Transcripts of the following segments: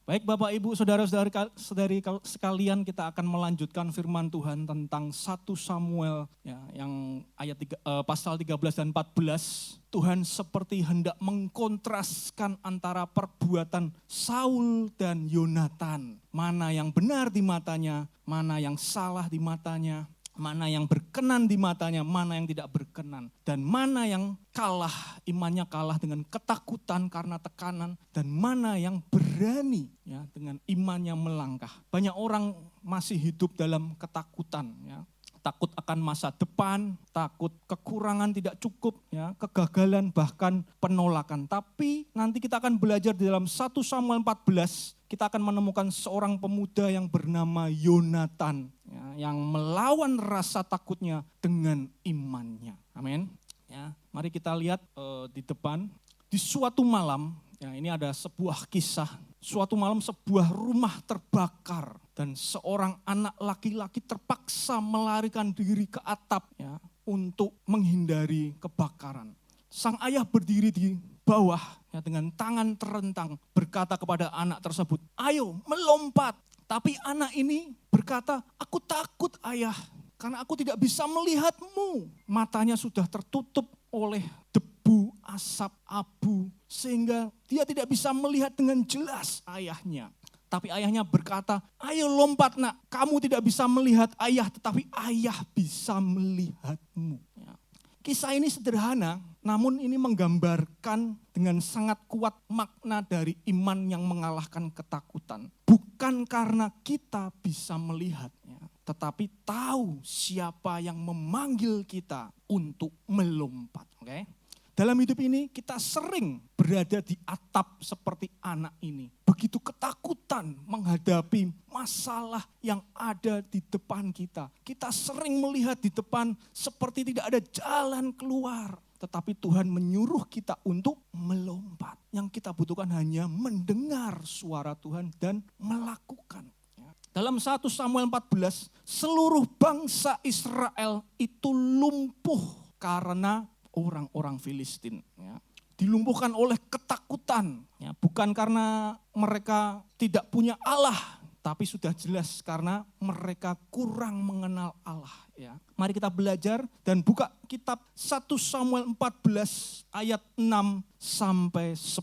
Baik Bapak Ibu, saudara-saudari sekalian, kita akan melanjutkan firman Tuhan tentang 1 Samuel ya, yang pasal 13 dan 14. Tuhan seperti hendak mengkontraskan antara perbuatan Saul dan Yonatan. Mana yang benar di matanya, mana yang salah di matanya. Mana yang berkenan di matanya, mana yang tidak berkenan. Dan mana yang kalah, imannya kalah dengan ketakutan karena tekanan. Dan mana yang berani ya, dengan imannya melangkah. Banyak orang masih hidup dalam ketakutan. Ya. Takut akan masa depan, takut kekurangan tidak cukup, ya, kegagalan bahkan penolakan. Tapi nanti kita akan belajar di dalam 1 Samuel 14, kita akan menemukan seorang pemuda yang bernama Yonatan, ya, yang melawan rasa takutnya dengan imannya. Amin. Ya, mari kita lihat di depan. Di suatu malam, ya, ini ada sebuah kisah. Suatu malam sebuah rumah terbakar dan seorang anak laki-laki terpaksa melarikan diri ke atap ya, untuk menghindari kebakaran. Sang ayah berdiri di bawah ya, dengan tangan terentang berkata kepada anak tersebut, "Ayo melompat." Tapi anak ini berkata, "Aku takut ayah karena aku tidak bisa melihatmu." Matanya sudah tertutup oleh debu, asap, abu, sehingga dia tidak bisa melihat dengan jelas ayahnya. Tapi ayahnya berkata, "Ayo lompat nak, kamu tidak bisa melihat ayah, tetapi ayah bisa melihatmu." Ya. Kisah ini sederhana, namun ini menggambarkan dengan sangat kuat makna dari iman yang mengalahkan ketakutan. Bukan karena kita bisa melihatnya, tetapi tahu siapa yang memanggil kita untuk melompat. Oke? Dalam hidup ini kita sering berada di atap seperti anak ini. Begitu ketakutan menghadapi masalah yang ada di depan kita. Kita sering melihat di depan seperti tidak ada jalan keluar. Tetapi Tuhan menyuruh kita untuk melompat. Yang kita butuhkan hanya mendengar suara Tuhan dan melakukan. Dalam 1 Samuel 14, seluruh bangsa Israel itu lumpuh karena orang-orang Filistin. Ya. Dilumpuhkan oleh ketakutan. Ya. Bukan karena mereka tidak punya Allah, tapi sudah jelas karena mereka kurang mengenal Allah. Ya. Mari kita belajar dan buka kitab 1 Samuel 14 ayat 6 sampai 10.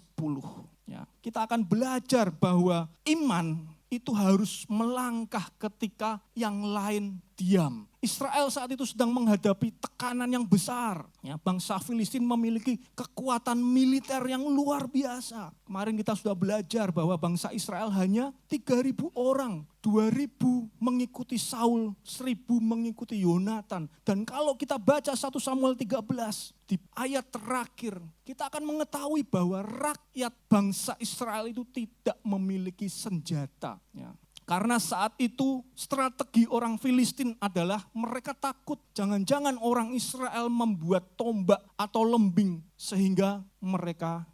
Ya. Kita akan belajar bahwa iman itu harus melangkah ketika yang lain diam. Israel saat itu sedang menghadapi tekanan yang besar. Ya, bangsa Filistin memiliki kekuatan militer yang luar biasa. Kemarin kita sudah belajar bahwa bangsa Israel hanya 3.000 orang. 2.000 mengikuti Saul, 1.000 mengikuti Yonatan. Dan kalau kita baca 1 Samuel 13, di ayat terakhir, kita akan mengetahui bahwa rakyat bangsa Israel itu tidak memiliki senjata. Ya. Karena saat itu strategi orang Filistin adalah mereka takut. Jangan-jangan orang Israel membuat tombak atau lembing sehingga mereka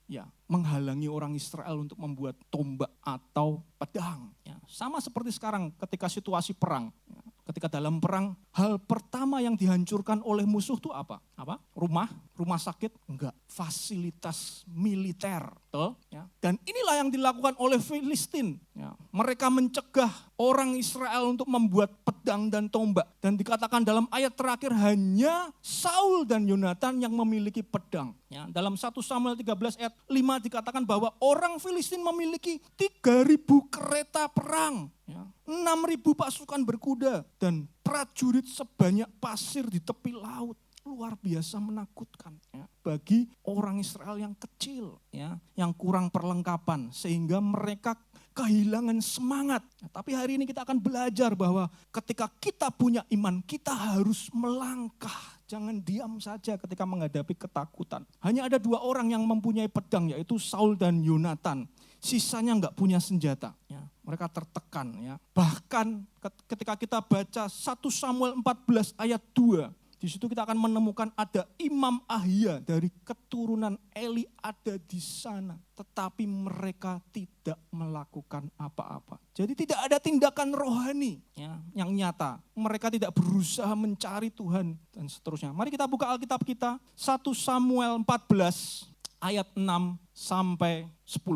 menghalangi orang Israel untuk membuat tombak atau pedang. Ya, sama seperti sekarang ketika situasi perang. Ya, ketika dalam perang, hal pertama yang dihancurkan oleh musuh itu apa? Rumah sakit? Enggak. Fasilitas militer. Betul? Ya. Dan inilah yang dilakukan oleh Filistin. Ya. Mereka mencegah orang Israel untuk membuat pedang dan tombak. Dan dikatakan dalam ayat terakhir hanya Saul dan Yonatan yang memiliki pedang. Ya. Dalam 1 Samuel 13 ayat 5 dikatakan bahwa orang Filistin memiliki 3.000 kereta perang. Ya. 6.000 pasukan berkuda. Dan prajurit sebanyak pasir di tepi laut. Luar biasa menakutkan ya, bagi orang Israel yang kecil, ya, yang kurang perlengkapan, sehingga mereka kehilangan semangat. Ya, tapi hari ini kita akan belajar bahwa ketika kita punya iman, kita harus melangkah. Jangan diam saja ketika menghadapi ketakutan. Hanya ada 2 orang yang mempunyai pedang, yaitu Saul dan Yonatan. Sisanya enggak punya senjata. Ya, mereka tertekan. Ya. Bahkan ketika kita baca 1 Samuel 14 ayat 2, di situ kita akan menemukan ada Imam Ahia dari keturunan Eli ada di sana. Tetapi mereka tidak melakukan apa-apa. Jadi tidak ada tindakan rohani ya, yang nyata. Mereka tidak berusaha mencari Tuhan dan seterusnya. Mari kita buka Alkitab kita 1 Samuel 14 ayat 6 sampai 10.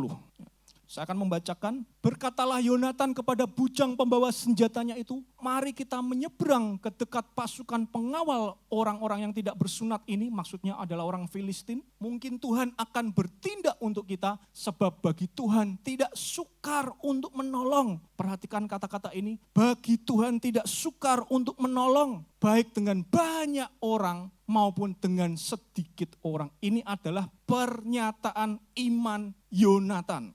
Saya akan membacakan, berkatalah Yonatan kepada bujang pembawa senjatanya itu, mari kita menyeberang ke dekat pasukan pengawal orang-orang yang tidak bersunat ini, maksudnya adalah orang Filistin. Mungkin Tuhan akan bertindak untuk kita, sebab bagi Tuhan tidak sukar untuk menolong. Perhatikan kata-kata ini, bagi Tuhan tidak sukar untuk menolong, baik dengan banyak orang maupun dengan sedikit orang. Ini adalah pernyataan iman Yonatan.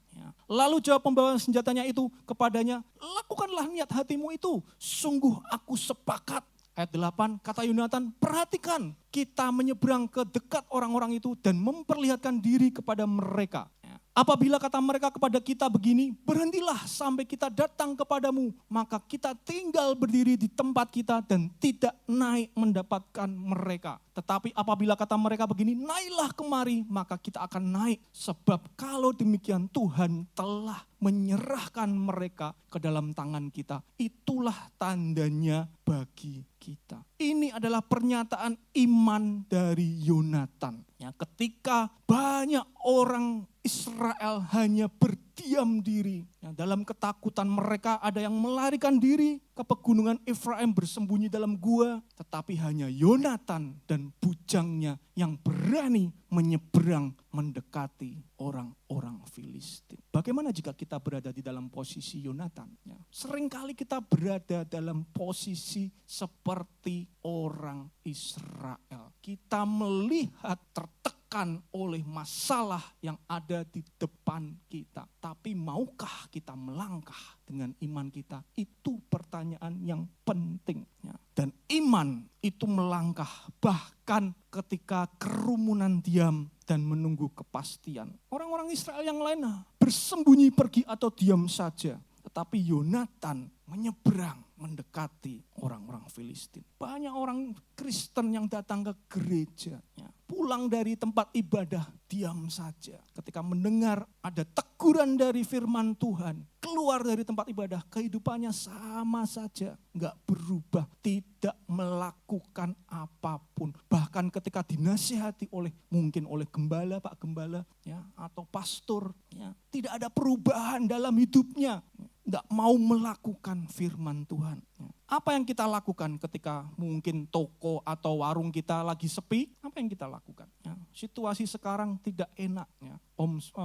Lalu jawab pembawa senjatanya itu kepadanya, lakukanlah niat hatimu itu, sungguh aku sepakat. Ayat 8, kata Yonatan, perhatikan, kita menyeberang ke dekat orang-orang itu dan memperlihatkan diri kepada mereka. Apabila kata mereka kepada kita begini, berhentilah sampai kita datang kepadamu, maka kita tinggal berdiri di tempat kita dan tidak naik mendapatkan mereka. Tetapi apabila kata mereka begini, naiklah kemari, maka kita akan naik. Sebab kalau demikian Tuhan telah menyerahkan mereka ke dalam tangan kita. Itulah tandanya bagi kita. Ini adalah pernyataan iman dari Yonatan. Ya, ketika banyak orang Israel hanya berdiam diri. Ya, dalam ketakutan mereka ada yang melarikan diri ke pegunungan Efraim bersembunyi dalam gua. Tetapi hanya Yonatan dan bujangnya yang berani menyeberang mendekati orang-orang Filistin. Bagaimana jika kita berada di dalam posisi Yonatan? Ya, seringkali kita berada dalam posisi seperti orang Israel. Kita melihat tertekan oleh masalah yang ada di depan kita. Tapi maukah kita melangkah dengan iman kita? Itu pertanyaan yang penting. Ya. Dan iman itu melangkah bahkan ketika kerumunan diam dan menunggu kepastian. Orang-orang Israel yang lain bersembunyi pergi atau diam saja. Tetapi Yonatan menyeberang mendekati orang-orang Filistin. Banyak orang Kristen yang datang ke gereja, ya, pulang dari tempat ibadah, diam saja. Ketika mendengar ada teguran dari firman Tuhan, keluar dari tempat ibadah, kehidupannya sama saja, nggak berubah, tidak melakukan apapun. Bahkan ketika dinasihati mungkin oleh gembala, Pak Gembala, ya, atau pastor, ya, tidak ada perubahan dalam hidupnya. Tidak mau melakukan firman Tuhan. Apa yang kita lakukan ketika mungkin toko atau warung kita lagi sepi? Apa yang kita lakukan? Ya, situasi sekarang tidak enak. Ya.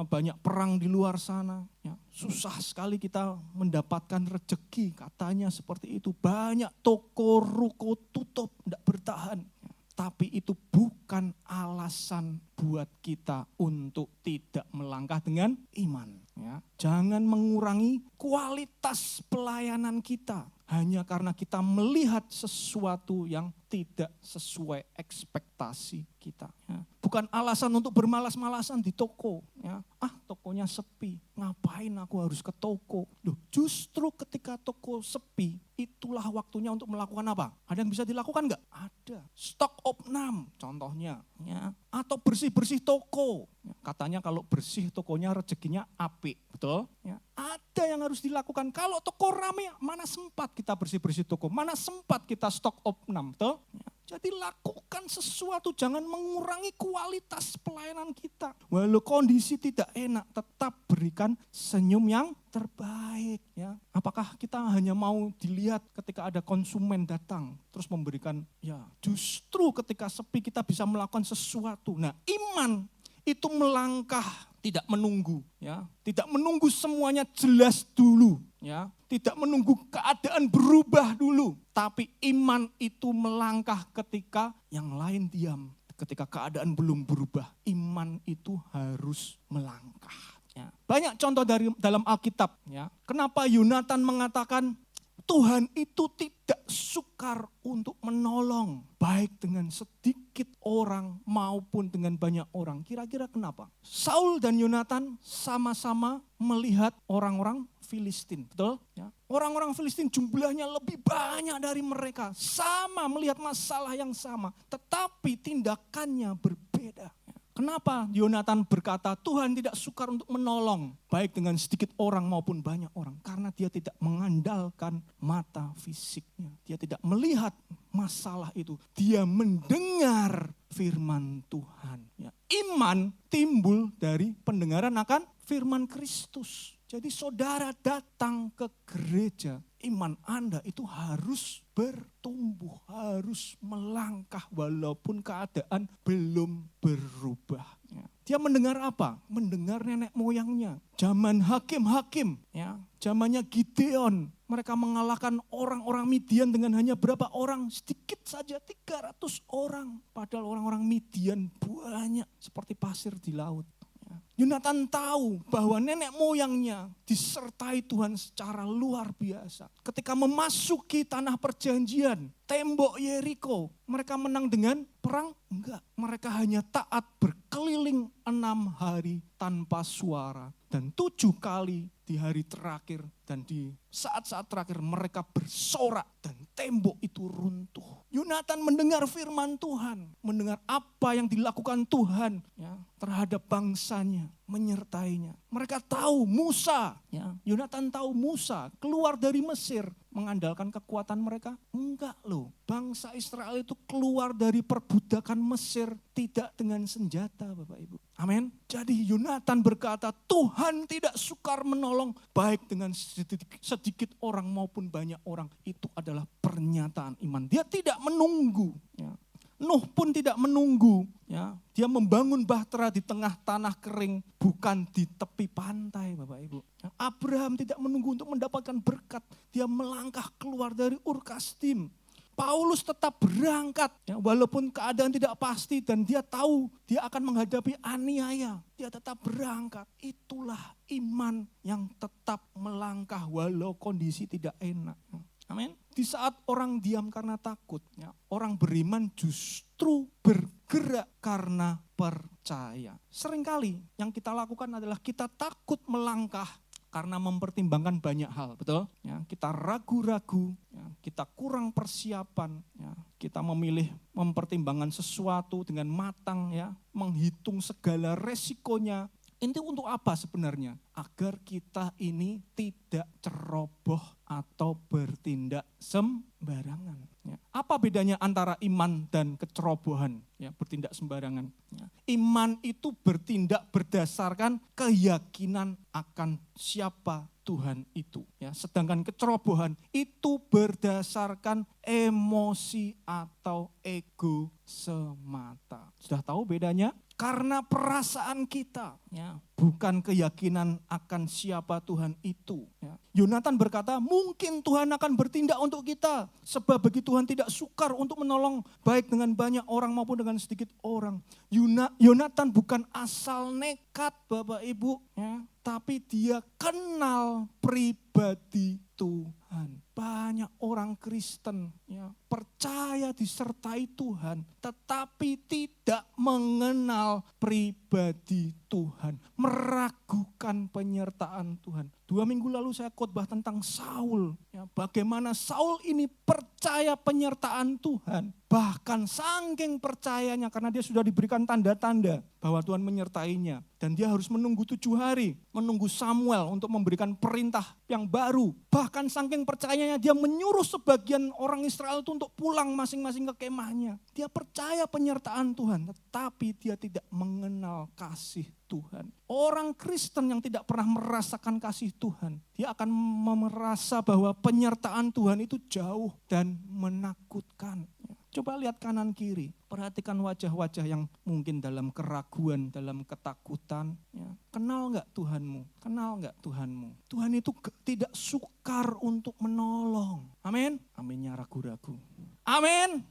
Banyak perang di luar sana. Ya. Susah sekali kita mendapatkan rezeki. Katanya seperti itu. Banyak toko, ruko tutup, tidak bertahan. Ya. Tapi itu bukan alasan buat kita untuk tidak melangkah dengan iman. Ya. Jangan mengurangi kualitas pelayanan kita hanya karena kita melihat sesuatu yang tidak sesuai ekspektasi kita. Ya. Bukan alasan untuk bermalas-malasan di toko. Ya. Tokonya sepi, ngapain aku harus ke toko? Loh, justru ketika toko sepi, itulah waktunya untuk melakukan apa? Ada yang bisa dilakukan enggak? Ada. Stock opnam contohnya. Ya. Atau bersih-bersih toko. Katanya kalau bersih tokonya rezekinya apik, betul? Ya. Ada yang harus dilakukan. Kalau toko rame, mana sempat kita bersih-bersih toko, mana sempat kita stok opnam, betul? Ya. Jadi lakukan sesuatu, jangan mengurangi kualitas pelayanan kita. Walau kondisi tidak enak, tetap berikan senyum yang terbaik. Ya. Apakah kita hanya mau dilihat ketika ada konsumen datang, terus memberikan, ya justru ketika sepi kita bisa melakukan sesuatu. Nah, iman itu melangkah, tidak menunggu, ya, tidak menunggu semuanya jelas dulu, ya, tidak menunggu keadaan berubah dulu, tapi iman itu melangkah ketika yang lain diam, ketika keadaan belum berubah, iman itu harus melangkah. Ya. Banyak contoh dalam Alkitab, ya. Kenapa Yonatan mengatakan Tuhan itu tidak sukar untuk menolong, baik dengan sedikit orang maupun dengan banyak orang. Kira-kira kenapa? Saul dan Yonatan sama-sama melihat orang-orang Filistin, betul? Ya. Orang-orang Filistin jumlahnya lebih banyak dari mereka, sama melihat masalah yang sama, tetapi tindakannya berbeda. Kenapa Yonatan berkata Tuhan tidak sukar untuk menolong, baik dengan sedikit orang maupun banyak orang? Karena dia tidak mengandalkan mata fisiknya. Dia tidak melihat masalah itu. Dia mendengar firman Tuhan. Ya. Iman timbul dari pendengaran akan firman Kristus. Jadi saudara datang ke gereja, iman Anda itu harus bertumbuh, harus melangkah walaupun keadaan belum berubah. Dia mendengar apa? Mendengar nenek moyangnya. Zaman hakim-hakim, ya, zamannya Gideon. Mereka mengalahkan orang-orang Midian dengan hanya berapa orang? Sedikit saja, 300 orang. Padahal orang-orang Midian banyak seperti pasir di laut. Yonatan tahu bahwa nenek moyangnya disertai Tuhan secara luar biasa. Ketika memasuki tanah perjanjian, tembok Yeriko, mereka menang dengan perang? Enggak. Mereka hanya taat berkeliling 6 hari tanpa suara. Dan 7 kali di hari terakhir dan di saat-saat terakhir mereka bersorak dan tembok itu runtuh. Yonatan mendengar firman Tuhan, mendengar apa yang dilakukan Tuhan, ya, terhadap bangsanya, menyertainya. Mereka tahu Musa, ya, Yonatan tahu Musa keluar dari Mesir mengandalkan kekuatan mereka. Enggak loh, bangsa Israel itu keluar dari perbudakan Mesir tidak dengan senjata, Bapak Ibu. Amin. Jadi Yonatan berkata, Tuhan tidak sukar menolong baik dengan sedikit orang maupun banyak orang. Itu adalah pernyataan iman. Dia tidak menunggu. Ya. Nuh pun tidak menunggu. Ya. Dia membangun bahtera di tengah tanah kering, bukan di tepi pantai, Bapak Ibu. Ya. Abraham tidak menunggu untuk mendapatkan berkat. Dia melangkah keluar dari Ur Kasdim. Paulus tetap berangkat, ya, walaupun keadaan tidak pasti dan dia tahu dia akan menghadapi aniaya. Dia tetap berangkat. Itulah iman yang tetap melangkah walau kondisi tidak enak. Amin. Di saat orang diam karena takut, ya, orang beriman justru bergerak karena percaya. Seringkali yang kita lakukan adalah kita takut melangkah karena mempertimbangkan banyak hal, betul? Ya, kita ragu-ragu, ya, kita kurang persiapan, ya, kita memilih mempertimbangkan sesuatu dengan matang, ya, menghitung segala resikonya. Ini untuk apa sebenarnya? Agar kita ini tidak ceroboh atau bertindak sembarangan. Ya. Apa bedanya antara iman dan kecerobohan? Ya, bertindak sembarangan. Ya. Iman itu bertindak berdasarkan keyakinan akan siapa Tuhan itu. Ya. Sedangkan kecerobohan itu berdasarkan emosi atau ego semata. Sudah tahu bedanya? Karena perasaan kita, ya, bukan keyakinan akan siapa Tuhan itu. Ya. Yonatan berkata, mungkin Tuhan akan bertindak untuk kita. Sebab bagi Tuhan tidak sukar untuk menolong baik dengan banyak orang maupun dengan sedikit orang. Yonatan bukan asal nekat, Bapak Ibu, ya, tapi dia kenal pribadi Tuhan. Banyak orang Kristen, ya, percaya disertai Tuhan, tetapi tidak mengenal pribadi Tuhan, meragukan penyertaan Tuhan. 2 minggu lalu saya khotbah tentang Saul, ya, bagaimana Saul ini percaya penyertaan Tuhan, bahkan saking percayanya karena dia sudah diberikan tanda-tanda bahwa Tuhan menyertainya. Dan dia harus menunggu 7 hari, menunggu Samuel untuk memberikan perintah yang baru. Bahkan saking percayanya dia menyuruh sebagian orang Israel itu untuk pulang masing-masing ke kemahnya. Dia percaya penyertaan Tuhan, tetapi dia tidak mengenal kasih Tuhan. Orang Kristen yang tidak pernah merasakan kasih Tuhan, dia akan merasa bahwa penyertaan Tuhan itu jauh dan menakutkan. Coba lihat kanan kiri, perhatikan wajah-wajah yang mungkin dalam keraguan, dalam ketakutan. Ya. Kenal enggak Tuhanmu? Kenal enggak Tuhanmu? Tuhan itu tidak sukar untuk menolong. Amin? Aminnya ragu-ragu. Amin?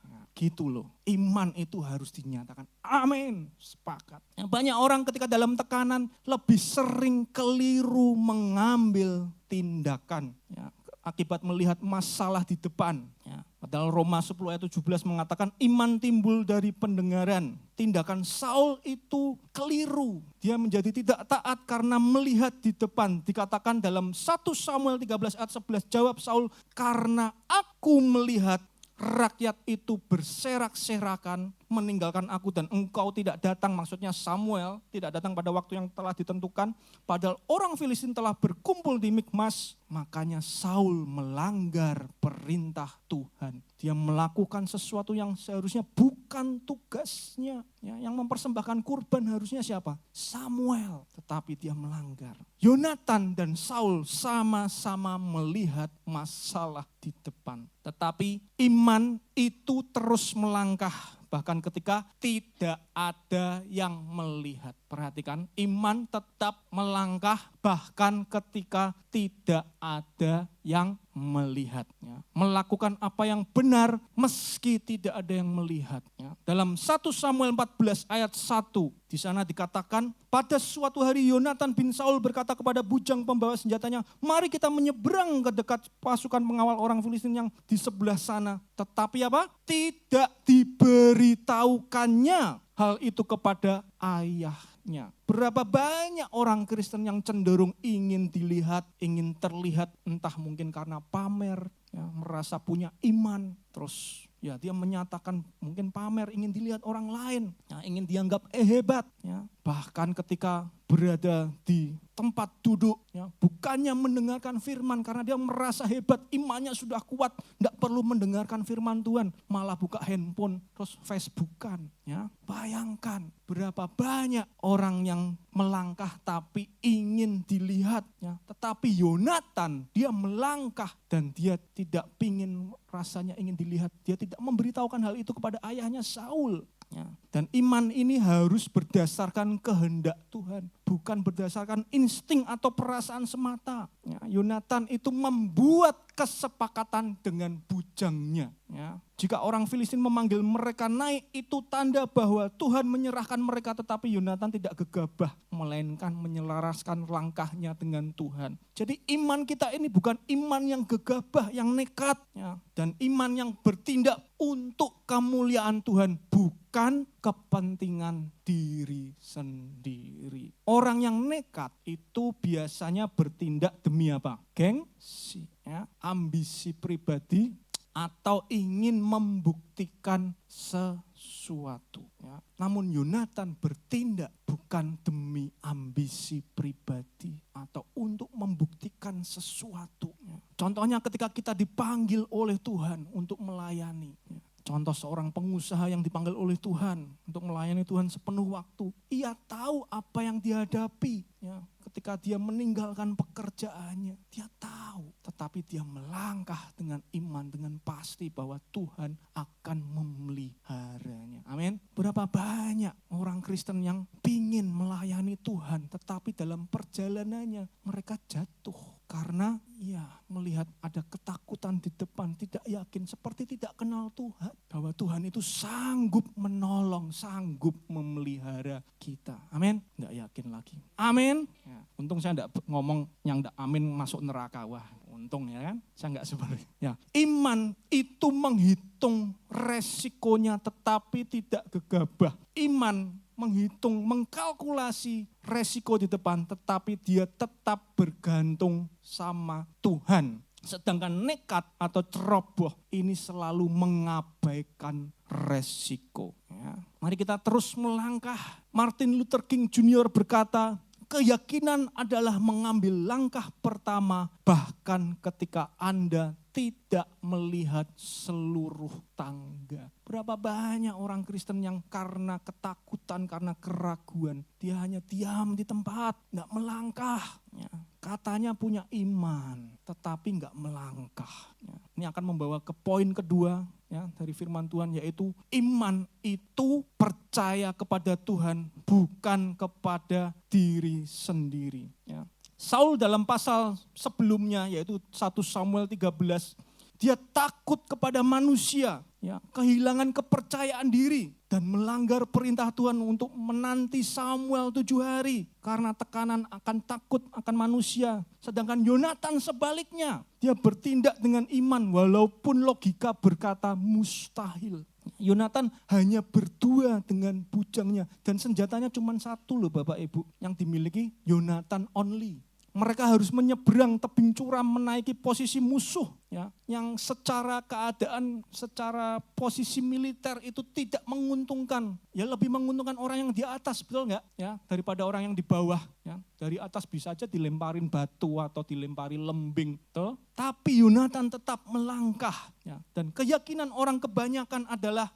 Nah, gitu loh, iman itu harus dinyatakan. Amin, sepakat. Yang banyak orang ketika dalam tekanan lebih sering keliru mengambil tindakan. Ya. Akibat melihat masalah di depan. Ya. Padahal Roma 10 ayat 17 mengatakan iman timbul dari pendengaran. Tindakan Saul itu keliru. Dia menjadi tidak taat karena melihat di depan. Dikatakan dalam 1 Samuel 13 ayat 11, jawab Saul, karena aku melihat rakyat itu berserak-serakan meninggalkan aku dan engkau tidak datang, maksudnya Samuel tidak datang pada waktu yang telah ditentukan, padahal orang Filistin telah berkumpul di Mikmas, makanya Saul melanggar perintah Tuhan. Dia melakukan sesuatu yang seharusnya bukan tugasnya. Ya, yang mempersembahkan kurban harusnya siapa? Samuel, tetapi dia melanggar. Yonatan dan Saul sama-sama melihat masalah di depan. Tetapi iman itu terus melangkah. Bahkan ketika tidak ada yang melihat. Perhatikan, iman tetap melangkah bahkan ketika tidak ada yang melihatnya. Melakukan apa yang benar meski tidak ada yang melihatnya. Dalam 1 Samuel 14 ayat 1, di sana dikatakan, pada suatu hari Yonatan bin Saul berkata kepada bujang pembawa senjatanya, mari kita menyeberang ke dekat pasukan pengawal orang Filistin yang di sebelah sana. Tetapi apa? Tidak diberitahukannya hal itu kepada ayahnya. Berapa banyak orang Kristen yang cenderung ingin dilihat, ingin terlihat, entah mungkin karena pamer, ya, merasa punya iman, terus ya dia menyatakan mungkin pamer, ingin dilihat orang lain, ya, ingin dianggap hebat. Ya. Bahkan ketika berada di tempat duduk, ya, bukannya mendengarkan firman karena dia merasa hebat, imannya sudah kuat, tidak perlu mendengarkan firman Tuhan, malah buka handphone, terus Facebookan. Ya. Bayangkan berapa banyak orang yang melangkah tapi ingin dilihat. Ya. Tetapi Yonatan dia melangkah dan dia tidak pingin, rasanya ingin dilihat. Dia tidak memberitahukan hal itu kepada ayahnya Saul. Ya. Dan iman ini harus berdasarkan kehendak Tuhan, bukan berdasarkan insting atau perasaan semata. Ya. Yonatan itu membuat kesepakatan dengan bujangnya. Ya. Jika orang Filistin memanggil mereka naik, itu tanda bahwa Tuhan menyerahkan mereka, tetapi Yonatan tidak gegabah, melainkan menyelaraskan langkahnya dengan Tuhan. Jadi iman kita ini bukan iman yang gegabah, yang nekat, ya. Dan iman yang bertindak untuk kemuliaan Tuhan, bukan kepentingan diri sendiri. Orang yang nekat itu biasanya bertindak demi apa? Gengsi, ya, ambisi pribadi, atau ingin membuktikan sesuatu. Ya. Namun Yonatan bertindak bukan demi ambisi pribadi atau untuk membuktikan sesuatu. Ya. Contohnya ketika kita dipanggil oleh Tuhan untuk melayani. Ya. Contoh seorang pengusaha yang dipanggil oleh Tuhan untuk melayani Tuhan sepenuh waktu. Ia tahu apa yang dihadapi. Ya. Ketika dia meninggalkan pekerjaannya, dia tahu. Tetapi dia melangkah dengan iman, dengan pasti bahwa Tuhan akan memeliharanya. Amin. Berapa banyak orang Kristen yang ingin melayani Tuhan, tetapi dalam perjalanannya mereka jatuh. Karena ya melihat ada ketakutan di depan, tidak yakin, seperti tidak kenal Tuhan. Bahwa Tuhan itu sanggup menolong, sanggup memelihara kita. Amin. Tidak yakin lagi. Amin. Ya, untung saya tidak ngomong yang tidak amin masuk neraka. Wah untung ya kan, saya enggak seperti ya. Iman itu menghitung resikonya tetapi tidak gegabah. Iman menghitung, mengkalkulasi resiko di depan tetapi dia tetap bergantung sama Tuhan. Sedangkan nekat atau ceroboh ini selalu mengabaikan resiko. Ya. Mari kita terus melangkah. Martin Luther King Jr. berkata, keyakinan adalah mengambil langkah pertama bahkan ketika Anda tidak melihat seluruh tangga. Berapa banyak orang Kristen yang karena ketakutan, karena keraguan, dia hanya diam di tempat, enggak melangkah. Ya. Katanya punya iman, tetapi enggak melangkah. Ya. Ini akan membawa ke poin kedua ya, dari firman Tuhan, yaitu iman itu percaya kepada Tuhan, bukan kepada diri sendiri. Ya. Saul dalam pasal sebelumnya, yaitu 1 Samuel 13, dia takut kepada manusia, ya, kehilangan kepercayaan diri, dan melanggar perintah Tuhan untuk menanti Samuel 7 hari, karena tekanan akan takut akan manusia. Sedangkan Yonatan sebaliknya, dia bertindak dengan iman walaupun logika berkata mustahil. Yonatan hanya berdua dengan bujangnya, dan senjatanya cuma satu loh Bapak Ibu, yang dimiliki Yonatan only. Mereka harus menyeberang tebing curam menaiki posisi musuh. ya, yang secara keadaan, secara posisi militer itu tidak menguntungkan. Ya lebih menguntungkan orang yang di atas, betul enggak? Ya, daripada orang yang di bawah. Ya, dari atas bisa aja dilemparin batu atau dilempari lembing, betul? Tapi Yonatan tetap melangkah. Ya, dan keyakinan orang kebanyakan adalah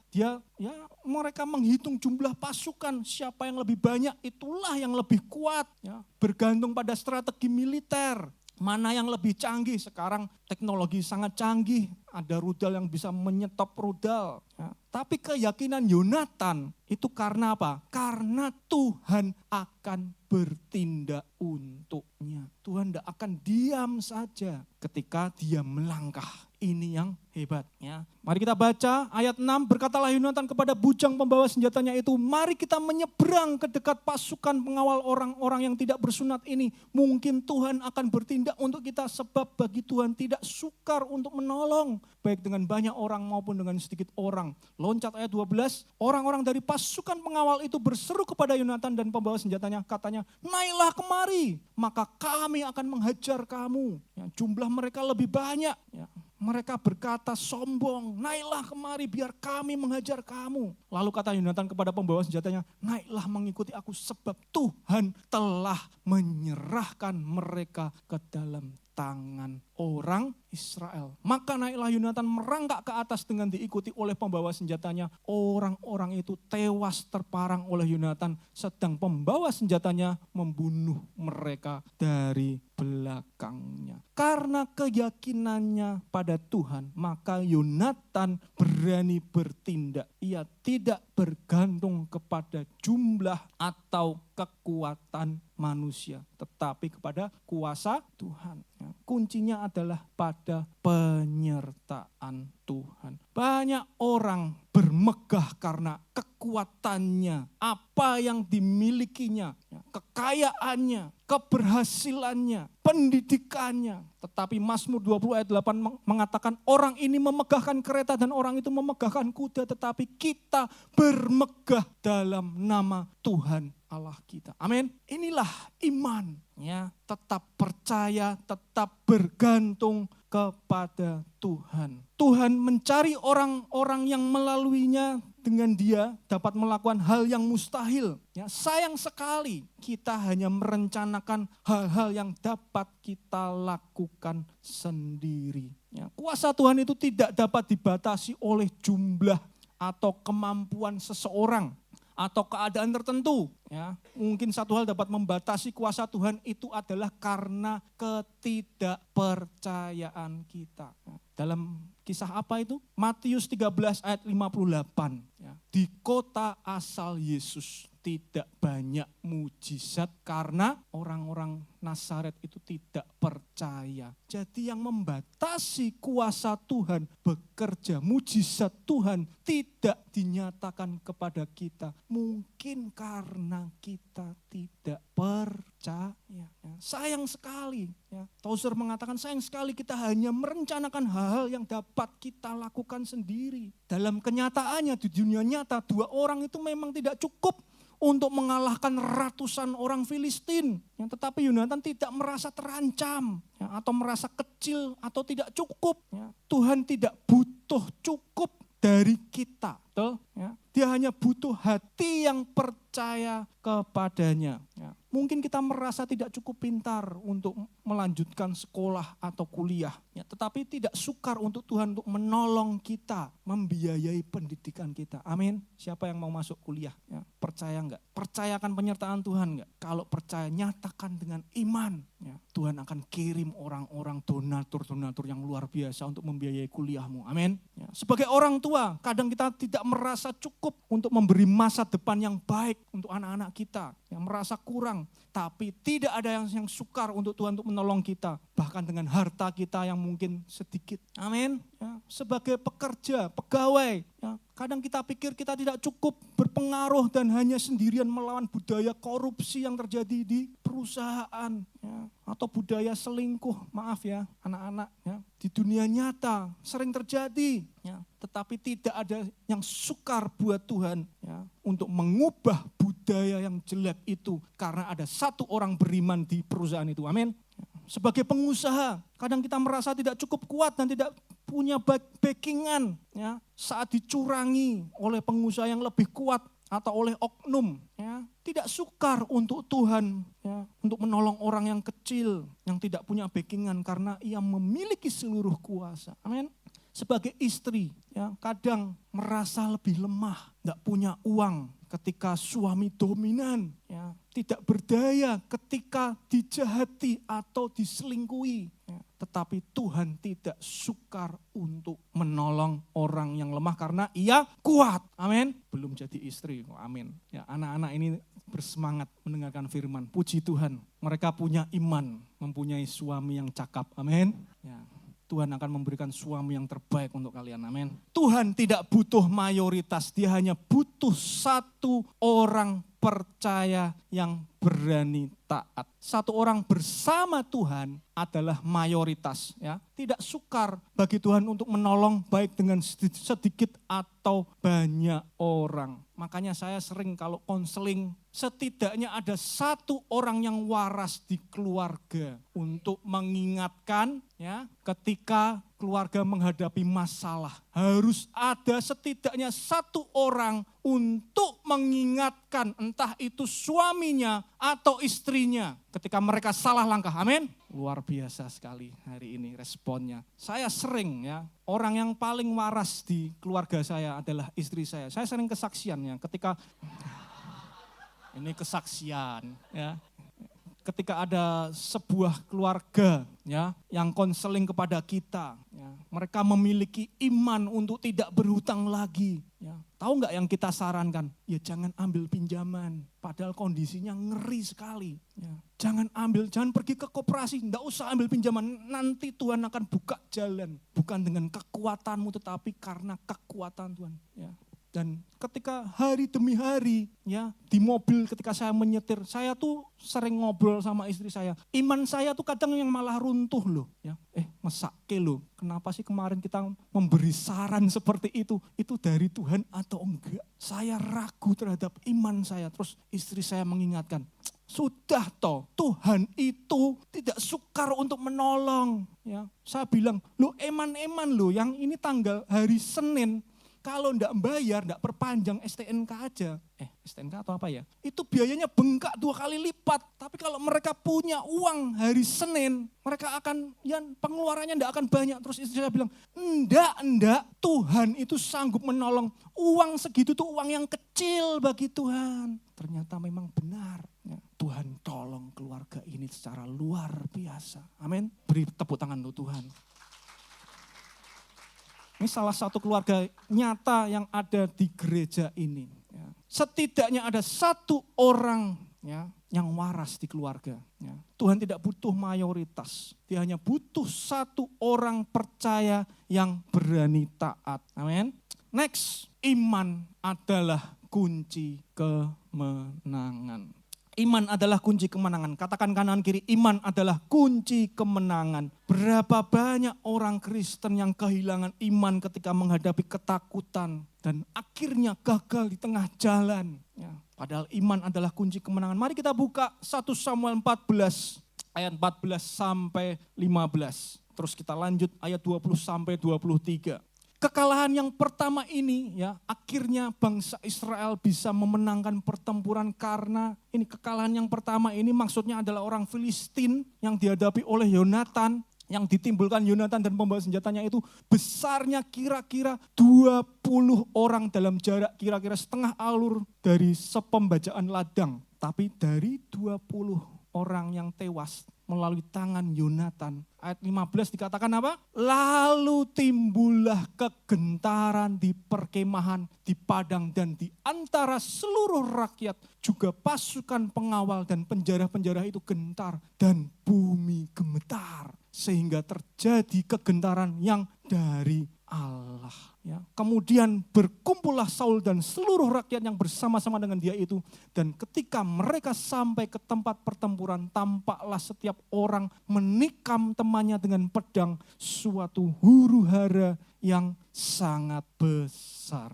mereka menghitung jumlah pasukan, siapa yang lebih banyak itulah yang lebih kuat. Ya, bergantung pada strategi militer. Mana yang lebih canggih? Sekarang teknologi sangat canggih, ada rudal yang bisa menyetop rudal. Ya. Tapi keyakinan Yonatan itu karena apa? Karena Tuhan akan bertindak untuknya. Tuhan tidak akan diam saja ketika dia melangkah. Ini yang hebat. Ya. Mari kita baca ayat 6, berkatalah Yonatan kepada bujang pembawa senjatanya itu, mari kita menyeberang ke dekat pasukan pengawal orang-orang yang tidak bersunat ini. Mungkin Tuhan akan bertindak untuk kita, sebab bagi Tuhan tidak sukar untuk menolong, baik dengan banyak orang maupun dengan sedikit orang. Loncat ayat 12, orang-orang dari pasukan pengawal itu berseru kepada Yonatan dan pembawa senjatanya, katanya, naiklah kemari, maka kami akan menghajar kamu. Ya, jumlah mereka lebih banyak. Ya. Mereka berkata sombong, naiklah kemari biar kami menghajar kamu. Lalu kata Yonatan kepada pembawa senjatanya, naiklah mengikuti aku sebab Tuhan telah menyerahkan mereka ke dalam tangan orang Israel. Maka naiklah Yonatan merangkak ke atas dengan diikuti oleh pembawa senjatanya. Orang-orang itu tewas terparang oleh Yonatan, sedang pembawa senjatanya membunuh mereka dari belakangnya. Karena keyakinannya pada Tuhan, maka Yonatan berani bertindak. Ia tidak bergantung kepada jumlah atau kekuatan manusia, tetapi kepada kuasa Tuhan. Ya, kuncinya adalah pada penyertaan Tuhan. Banyak orang bermegah karena kekuatannya, apa yang dimilikinya, kekayaannya, keberhasilannya, pendidikannya. Tetapi Mazmur 20 ayat 8 mengatakan orang ini memegahkan kereta dan orang itu memegahkan kuda, tetapi kita bermegah dalam nama Tuhan Allah kita. Amin. Inilah iman, ya, tetap percaya, tetap bergantung kepada Tuhan. Tuhan mencari orang-orang yang melaluinya, dengan dia dapat melakukan hal yang mustahil. Ya, sayang sekali kita hanya merencanakan hal-hal yang dapat kita lakukan sendiri. Ya, kuasa Tuhan itu tidak dapat dibatasi oleh jumlah atau kemampuan seseorang atau keadaan tertentu. Ya, mungkin satu hal dapat membatasi kuasa Tuhan itu adalah karena ketidakpercayaan kita. Ya, dalam kisah apa itu? Matius 13 ayat 58. Ya, di kota asal Yesus tidak banyak mujizat karena orang-orang Nazaret itu tidak percaya. Jadi yang membatasi kuasa Tuhan bekerja, mujizat Tuhan tidak dinyatakan kepada kita. Mungkin karena kita tidak percaya. Ya, sayang sekali. Ya. Tozer mengatakan sayang sekali kita hanya merencanakan hal-hal yang dapat kita lakukan sendiri. Dalam kenyataannya di dunia nyata, dua orang itu memang tidak cukup untuk mengalahkan ratusan orang Filistin. Ya, tetapi Yonatan tidak merasa terancam, ya, atau merasa kecil atau tidak cukup. Ya. Tuhan tidak butuh cukup dari kita. Betul? Ya. Dia hanya butuh hati yang percaya kepadanya. Ya. Mungkin kita merasa tidak cukup pintar untuk melanjutkan sekolah atau kuliah. Ya, tetapi tidak sukar untuk Tuhan untuk menolong kita, membiayai pendidikan kita. Amin. Siapa yang mau masuk kuliah? Ya, percaya enggak? Percayakan penyertaan Tuhan enggak? Kalau percaya, nyatakan dengan iman. Ya, Tuhan akan kirim orang-orang donatur-donatur yang luar biasa untuk membiayai kuliahmu. Amin. Ya, sebagai orang tua, kadang kita tidak merasa cukup untuk memberi masa depan yang baik untuk anak-anak kita. Yang merasa kurang, tapi tidak ada yang sukar untuk Tuhan untuk menolong kita, bahkan dengan harta kita yang mungkin sedikit. Amin. Ya, sebagai pekerja, pegawai, ya, kadang kita pikir kita tidak cukup berpengaruh dan hanya sendirian melawan budaya korupsi yang terjadi di perusahaan, ya, atau budaya selingkuh. Maaf ya anak-anak, ya, di dunia nyata sering terjadi. Ya, tetapi tidak ada yang sukar buat Tuhan, ya, untuk mengubah budaya yang jelek itu karena ada satu orang beriman di perusahaan itu. Amin. Sebagai pengusaha, kadang kita merasa tidak cukup kuat dan tidak punya backingan ya, saat dicurangi oleh pengusaha yang lebih kuat atau oleh oknum. Ya, tidak sukar untuk Tuhan ya, untuk menolong orang yang kecil yang tidak punya backingan karena ia memiliki seluruh kuasa. Amin. Sebagai istri, ya, kadang merasa lebih lemah, tidak punya uang ketika suami dominan, ya, tidak berdaya ketika dijahati atau diselingkuhi. Ya. Tetapi Tuhan tidak sukar untuk menolong orang yang lemah karena ia kuat. Amin. Belum jadi istri, amin. Ya, anak-anak ini bersemangat mendengarkan firman. Puji Tuhan, mereka punya iman, mempunyai suami yang cakap. Amin. Ya. Tuhan akan memberikan suami yang terbaik untuk kalian, amin. Tuhan tidak butuh mayoritas, dia hanya butuh satu orang percaya yang berani taat. Satu orang bersama Tuhan adalah mayoritas, ya. Tidak sukar bagi Tuhan untuk menolong baik dengan sedikit atau banyak orang. Makanya saya sering kalau konseling, setidaknya ada satu orang yang waras di keluarga untuk mengingatkan, ya, ketika keluarga menghadapi masalah. Harus ada setidaknya satu orang untuk mengingatkan, entah itu suaminya atau istrinya ketika mereka salah langkah. Amin. Luar biasa sekali hari ini responnya. Saya sering, ya, orang yang paling waras di keluarga saya adalah istri saya. Saya sering kesaksiannya ketika ini kesaksian, ya. Ketika ada sebuah keluarga, ya, yang konseling kepada kita, ya, mereka memiliki iman untuk tidak berhutang lagi. Ya. Tahu nggak yang kita sarankan? Ya jangan ambil pinjaman, padahal kondisinya ngeri sekali. Ya. Jangan pergi ke koperasi, nggak usah ambil pinjaman, nanti Tuhan akan buka jalan. Bukan dengan kekuatanmu tetapi karena kekuatan Tuhan. Ya. Dan ketika hari demi hari, ya, di mobil ketika saya menyetir, saya tuh sering ngobrol sama istri saya. Iman saya tuh kadang yang malah runtuh loh. Ya. Mesake loh, kenapa sih kemarin kita memberi saran seperti itu? Itu dari Tuhan atau enggak? Saya ragu terhadap iman saya. Terus istri saya mengingatkan, sudah toh, Tuhan itu tidak sukar untuk menolong. Ya. Saya bilang, lo eman-eman lo, yang ini tanggal hari Senin, kalau enggak bayar, enggak perpanjang STNK aja. STNK atau apa ya? Itu biayanya bengkak 2 kali lipat. Tapi kalau mereka punya uang hari Senin, mereka akan, ya, pengeluarannya enggak akan banyak. Terus istri saya bilang, enggak, Tuhan itu sanggup menolong. Uang segitu tuh uang yang kecil bagi Tuhan. Ternyata memang benar. Ya, Tuhan tolong keluarga ini secara luar biasa. Amin. Beri tepuk tangan untuk Tuhan. Ini salah satu keluarga nyata yang ada di gereja ini. Ya. Setidaknya ada satu orang, ya, yang waras di keluarga. Ya. Tuhan tidak butuh mayoritas. Dia hanya butuh satu orang percaya yang berani taat. Amin. Next, iman adalah kunci kemenangan. Iman adalah kunci kemenangan. Katakan kanan kiri, iman adalah kunci kemenangan. Berapa banyak orang Kristen yang kehilangan iman ketika menghadapi ketakutan dan akhirnya gagal di tengah jalan. Ya, padahal iman adalah kunci kemenangan. Mari kita buka 1 Samuel 14 ayat 14 sampai 15. Terus kita lanjut ayat 20 sampai 23. Kekalahan yang pertama ini, ya, akhirnya bangsa Israel bisa memenangkan pertempuran karena ini kekalahan yang pertama ini maksudnya adalah orang Filistin yang dihadapi oleh Yonatan, yang ditimbulkan Yonatan dan pembawa senjatanya itu besarnya kira-kira 20 orang dalam jarak kira-kira setengah alur dari sepembajaan ladang. Tapi dari 20 orang yang tewas melalui tangan Yonatan. Ayat 15 dikatakan apa? Lalu timbullah kegentaran di perkemahan, di padang dan di antara seluruh rakyat. Juga pasukan pengawal dan penjara-penjara itu gentar dan bumi gemetar. Sehingga terjadi kegentaran yang dari Allah. Ya. Kemudian berkumpullah Saul dan seluruh rakyat yang bersama-sama dengan dia itu. Dan ketika mereka sampai ke tempat pertempuran, tampaklah setiap orang menikam temannya dengan pedang, suatu huru hara yang sangat besar.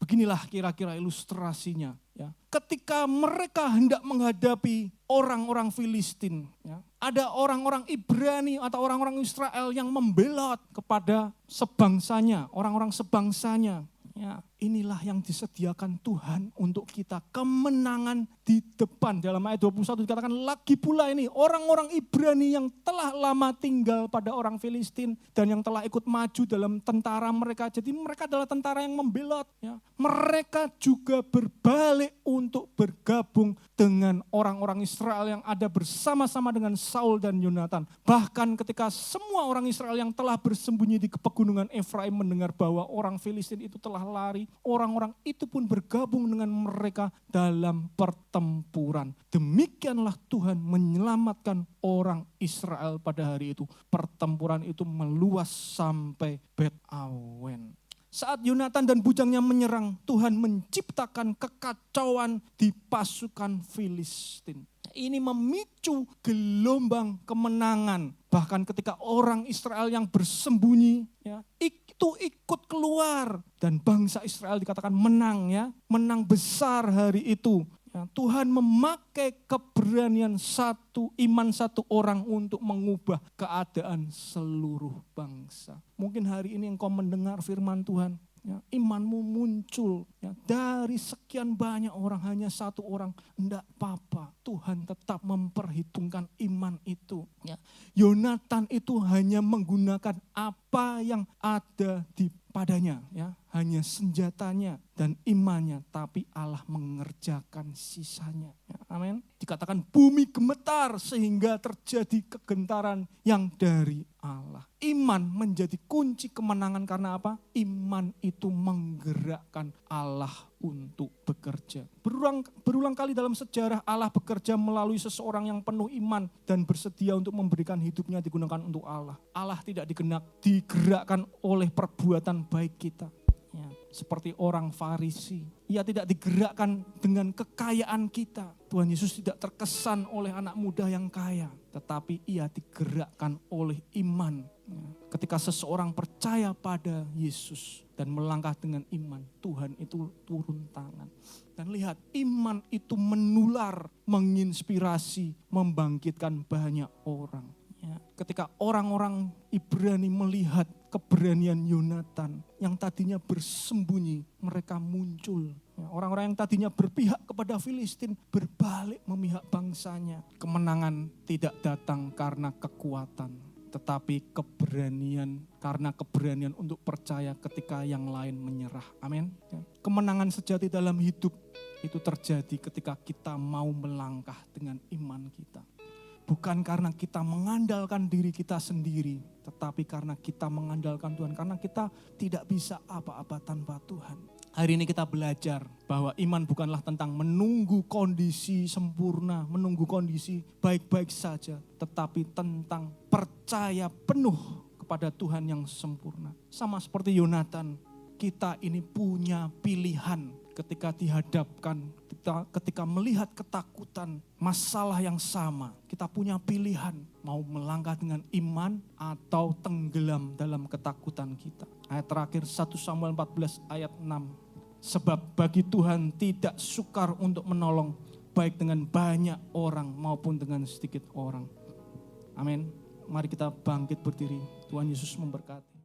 Beginilah kira-kira ilustrasinya. ya, ketika mereka hendak menghadapi orang-orang Filistin, ya, ada orang-orang Ibrani atau orang-orang Israel yang membelot kepada sebangsanya, orang-orang sebangsanya. Ya, inilah yang disediakan Tuhan untuk kita, kemenangan di depan. Dalam ayat 21 dikatakan lagi pula ini orang-orang Ibrani yang telah lama tinggal pada orang Filistin dan yang telah ikut maju dalam tentara mereka. Jadi mereka adalah tentara yang membelot. Ya. Mereka juga berbalik untuk bergabung dengan orang-orang Israel yang ada bersama-sama dengan Saul dan Yonatan. Bahkan ketika semua orang Israel yang telah bersembunyi di pegunungan Efraim mendengar bahwa orang Filistin itu telah lari, orang-orang itu pun bergabung dengan mereka dalam pertempuran. Demikianlah Tuhan menyelamatkan orang Israel pada hari itu. Pertempuran itu meluas sampai Bet-awen. Saat Yonatan dan bujangnya menyerang, Tuhan menciptakan kekacauan di pasukan Filistin. Ini memicu gelombang kemenangan. Bahkan ketika orang Israel yang bersembunyi, ya, itu ikut keluar. Dan bangsa Israel dikatakan menang, ya, menang besar hari itu. Ya, Tuhan memakai keberanian iman satu orang untuk mengubah keadaan seluruh bangsa. Mungkin hari ini engkau mendengar firman Tuhan, ya, imanmu muncul, ya, dari sekian banyak orang hanya satu orang, enggak apa-apa. Tuhan tetap memperhitungkan iman itu. Ya. Yonatan itu hanya menggunakan apa yang ada di padanya, ya, hanya senjatanya dan imannya, tapi Allah mengerjakan sisanya. Ya, amin. Dikatakan bumi gemetar sehingga terjadi kegentaran yang dari Allah. Iman menjadi kunci kemenangan karena apa? Iman itu menggerakkan Allah untuk bekerja. Berulang kali dalam sejarah Allah bekerja melalui seseorang yang penuh iman dan bersedia untuk memberikan hidupnya digunakan untuk Allah. Allah tidak digerakkan oleh perbuatan baik kita. Ya, seperti orang Farisi. Ia tidak digerakkan dengan kekayaan kita. Tuhan Yesus tidak terkesan oleh anak muda yang kaya. Tetapi ia digerakkan oleh iman. Ya, ketika seseorang percaya pada Yesus dan melangkah dengan iman, Tuhan itu turun tangan. Dan lihat, iman itu menular, menginspirasi, membangkitkan banyak orang. Ya, ketika orang-orang Ibrani melihat keberanian Yonatan yang tadinya bersembunyi, mereka muncul. Ya, orang-orang yang tadinya berpihak kepada Filistin berbalik memihak bangsanya. Kemenangan tidak datang karena kekuatan, tetapi karena keberanian untuk percaya ketika yang lain menyerah. Amin. Ya. Kemenangan sejati dalam hidup itu terjadi ketika kita mau melangkah dengan iman kita. Bukan karena kita mengandalkan diri kita sendiri, tetapi karena kita mengandalkan Tuhan. Karena kita tidak bisa apa-apa tanpa Tuhan. Hari ini kita belajar bahwa iman bukanlah tentang menunggu kondisi sempurna, menunggu kondisi baik-baik saja, tetapi tentang percaya penuh kepada Tuhan yang sempurna. Sama seperti Yonatan, kita ini punya pilihan ketika dihadapkan, ketika melihat ketakutan, masalah yang sama. Kita punya pilihan, mau melangkah dengan iman atau tenggelam dalam ketakutan kita. Ayat terakhir 1 Samuel 14 ayat 6. Sebab bagi Tuhan tidak sukar untuk menolong, baik dengan banyak orang maupun dengan sedikit orang. Amin. Mari kita bangkit berdiri. Tuhan Yesus memberkati.